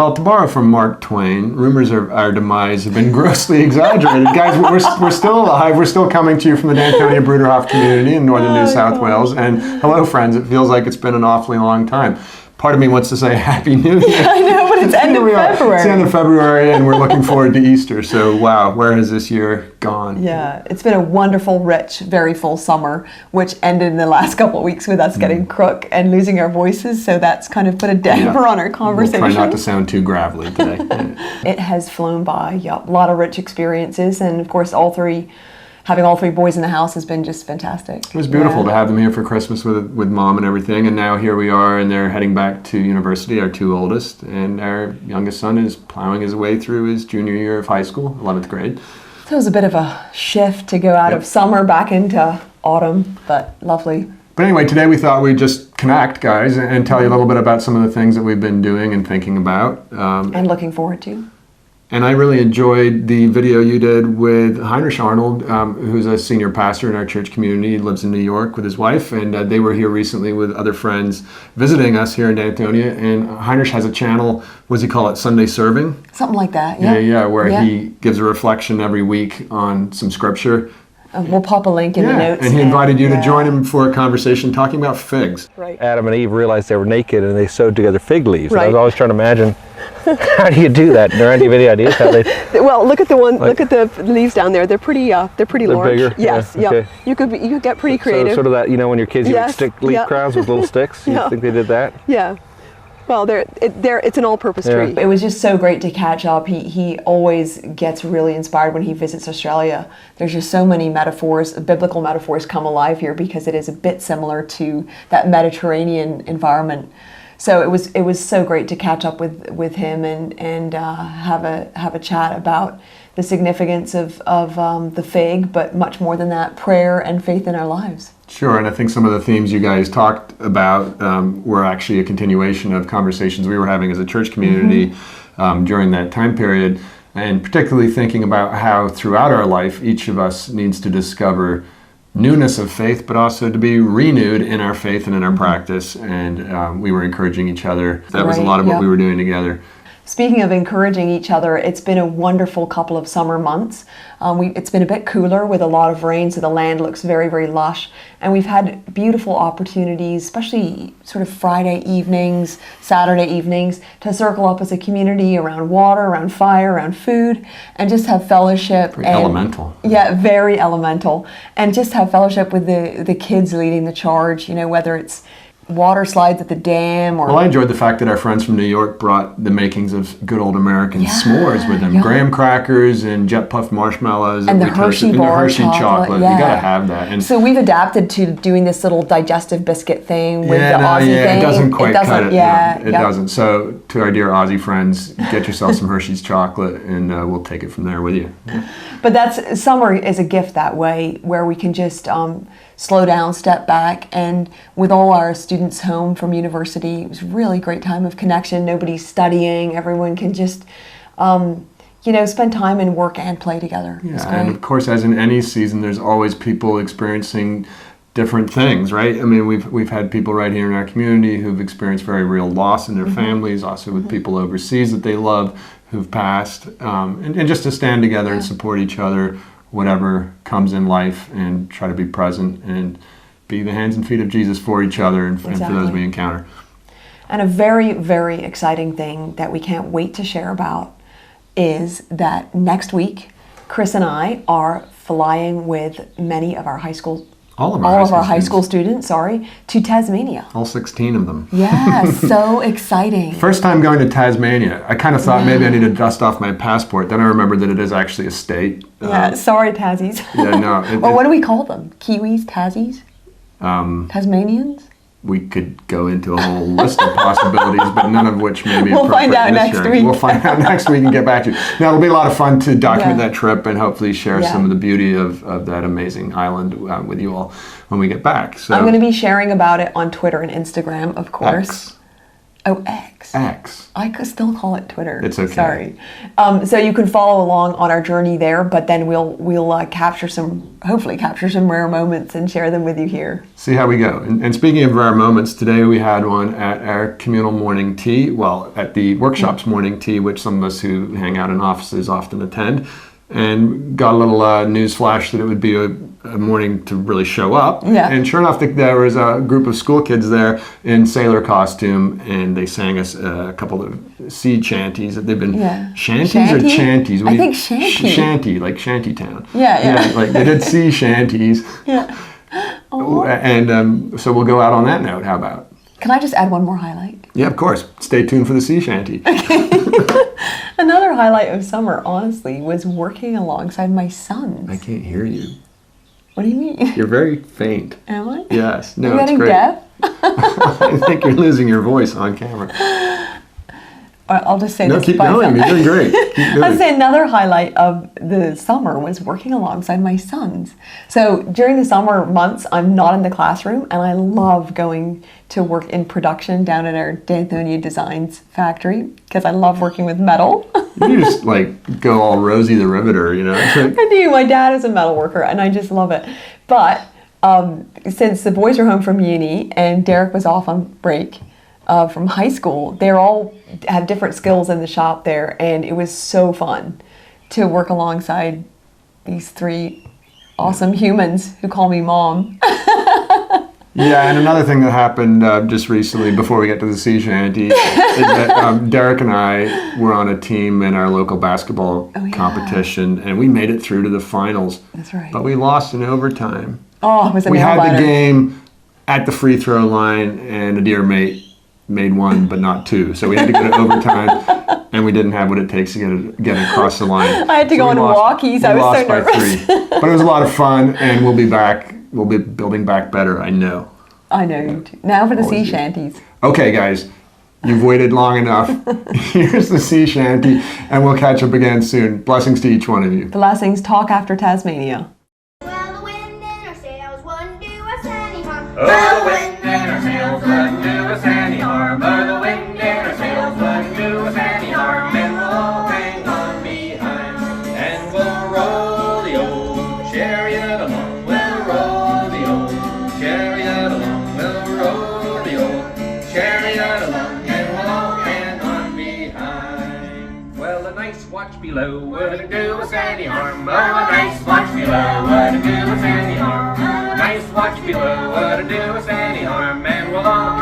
Well, to borrow from Mark Twain, rumors of our demise have been grossly exaggerated. Guys, we're still alive. We're still coming to you from the Danthonia Bruderhof community in northern New South Wales. And hello, friends. It feels like it's been an awfully long time. Part of me wants to say Happy New Year. Yeah, I know, but it's end of February. It's the end of February, and we're looking forward to Easter. So, wow, where has this year gone? Yeah, it's been a wonderful, rich, very full summer, which ended in the last couple of weeks with us getting crook and losing our voices. So that's kind of put a damper on our conversation. We'll try not to sound too gravelly today. It has flown by. Yep, a lot of rich experiences, and of course, having all three boys in the house has been just fantastic. It was beautiful to have them here for Christmas with Mom and everything, and now here we are, and they're heading back to university, our two oldest, and our youngest son is plowing his way through his junior year of high school, 11th grade. So it was a bit of a shift to go out of summer back into autumn, but lovely. But anyway, today we thought we'd just connect, guys, and tell you a little bit about some of the things that we've been doing and thinking about. And looking forward to. And I really enjoyed the video you did with Heinrich Arnold, who's a senior pastor in our church community. He lives in New York with his wife, and they were here recently with other friends visiting us here in Danthonia. And Heinrich has a channel, what does he call it, Sunday Serving? Something like that, yeah. Yeah, where he gives a reflection every week on some scripture. We'll pop a link in the notes. And he invited you to join him for a conversation talking about figs. Right. Adam and Eve realized they were naked and they sewed together fig leaves. Right. I was always trying to imagine, how do you do that? Norann, do you have any ideas how they... Well, look at the one. Look at the leaves down there. They're pretty large. Bigger? Yes. Yeah, okay. You could get pretty creative. So, sort of that, when your kids use stick leaf crowns with little sticks. You think they did that? Yeah. Well, it's an all-purpose tree. It was just so great to catch up. He always gets really inspired when he visits Australia. There's just so many metaphors, biblical metaphors come alive here because it is a bit similar to that Mediterranean environment. So it was so great to catch up with him and have a chat about the significance of the fig, but much more than that, prayer and faith in our lives. Sure, and I think some of the themes you guys talked about were actually a continuation of conversations we were having as a church community during that time period, and particularly thinking about how throughout our life each of us needs to discover newness of faith, but also to be renewed in our faith and in our practice, and we were encouraging each other. That was a lot of what we were doing together. Speaking of encouraging each other, it's been a wonderful couple of summer months. It's been a bit cooler with a lot of rain, so the land looks very, very lush. And we've had beautiful opportunities, especially sort of Friday evenings, Saturday evenings, to circle up as a community around water, around fire, around food, and just have fellowship. Very elemental. Yeah, very elemental. And just have fellowship with the kids leading the charge, whether it's water slides at the dam or... Well, I enjoyed the fact that our friends from New York brought the makings of good old American s'mores with them. Graham crackers and jet puffed marshmallows. And the Hershey bar chocolate. You gotta have that. And so we've adapted to doing this little digestive biscuit thing with the Aussie thing. It doesn't quite cut it. Yeah, it doesn't. So to our dear Aussie friends, get yourself some Hershey's chocolate and we'll take it from there with you. But summer is a gift that way, where we can just slow down, step back, and with all our students home from university, it was a really great time of connection. Nobody's studying. Everyone can just, spend time and work and play together. Yeah, and of course, as in any season, there's always people experiencing different things, right? I mean, we've had people right here in our community who've experienced very real loss in their families, also with people overseas that they love who've passed, and just to stand together and support each other, whatever comes in life, and try to be present and be the hands and feet of Jesus for each other and for those we encounter. And a very, very exciting thing that we can't wait to share about is that next week, Chris and I are flying with many of our high school All of our high school students, to Tasmania. All 16 of them. Yeah, so exciting. First time going to Tasmania. I kind of thought maybe I need to dust off my passport. Then I remembered that it is actually a state. Yeah, sorry, Tassies. Yeah, no. Well, what do we call them? Kiwis, Tassies? Tasmanians? We could go into a whole list of possibilities, but none of which may be We'll appropriate find out in this next hearing. week. We'll find out next week and get back to you. Now, it'll be a lot of fun to document that trip and hopefully share some of the beauty of that amazing island with you all when we get back. So I'm going to be sharing about it on Twitter and Instagram, of course. X. Oh, X. X. X. I could still call it Twitter. It's okay. Sorry. So you can follow along on our journey there, but then we'll hopefully capture some rare moments and share them with you here. See how we go. And speaking of rare moments, today we had one at our communal morning tea, well, at the workshops morning tea, which some of us who hang out in offices often attend, and got a little news flash that it would be a morning to really show up. Yeah. And sure enough, there was a group of school kids there in sailor costume, and they sang us a couple of sea shanties that they've been... Yeah. Shanties Shanty? or chanties? I think shanty. Shanty, like shantytown. Yeah. Like they did sea shanties. Yeah. And so we'll go out on that note. How about? Can I just add one more highlight? Yeah, of course. Stay tuned for the sea shanty. Another highlight of summer, honestly, was working alongside my sons. I can't hear you. What do you mean? You're very faint. Am I? Yes. No, Are you it's getting great. deaf? I think you're losing your voice on camera. I'll just say No, this. keep by going. You're doing great. Keep I'd doing. say another highlight of the summer was working alongside my sons. So during the summer months, I'm not in the classroom, and I love going to work in production down at our Danthonia Designs factory because I love working with metal. You just like go all Rosie the Riveter, you know? It's like, I do. My dad is a metal worker, and I just love it. But since the boys were home from uni and Derek was off on break from high school, they all have different skills in the shop there, and it was so fun to work alongside these three awesome humans who call me mom. yeah, and another thing that happened just recently before we get to the sea shanty is that Derek and I were on a team in our local basketball competition, and we made it through to the finals. That's right. But we lost in overtime. Oh, it was a We had nail-biter. the game at the free throw line, and a dear mate made one but not two. So we had to go to overtime, and we didn't have what it takes to get across the line. I had to go we on lost- walkies. we I was lost so by nervous. 3. But it was a lot of fun, and we'll be back. We'll be building back better, I know. I know you do. Now for the sea Always do. shanties. Okay, guys, you've waited long enough. Here's the sea shanty, and we'll catch up again soon. Blessings to each one of you. The last thing's talk after Tasmania. Well, the wind in our sails wouldn't do us any harm. Oh, the wind in our sails wouldn't do us any harm. Oh, the wind in our sails wouldn't do us any harm. And we'll all hang on behind, and we'll roll the old chariot along. We'll roll the old chariot along. We'll roll the old chariot along, and we'll all hang on behind. Well, a nice watch below wouldn't do us any harm. Oh, a nice watch below wouldn't do us any harm. Nice watch below wouldn't do us any harm, and we'll all